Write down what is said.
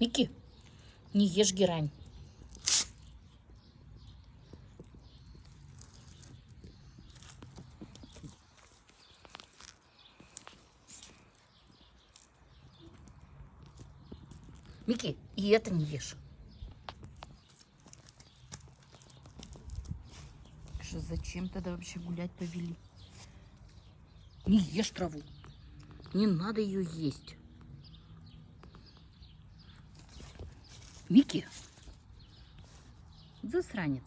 Микки, не ешь герань. Микки, и это не ешь. Что, зачем тогда вообще гулять повели? Не ешь траву. Не надо ее есть. Микки, засранец.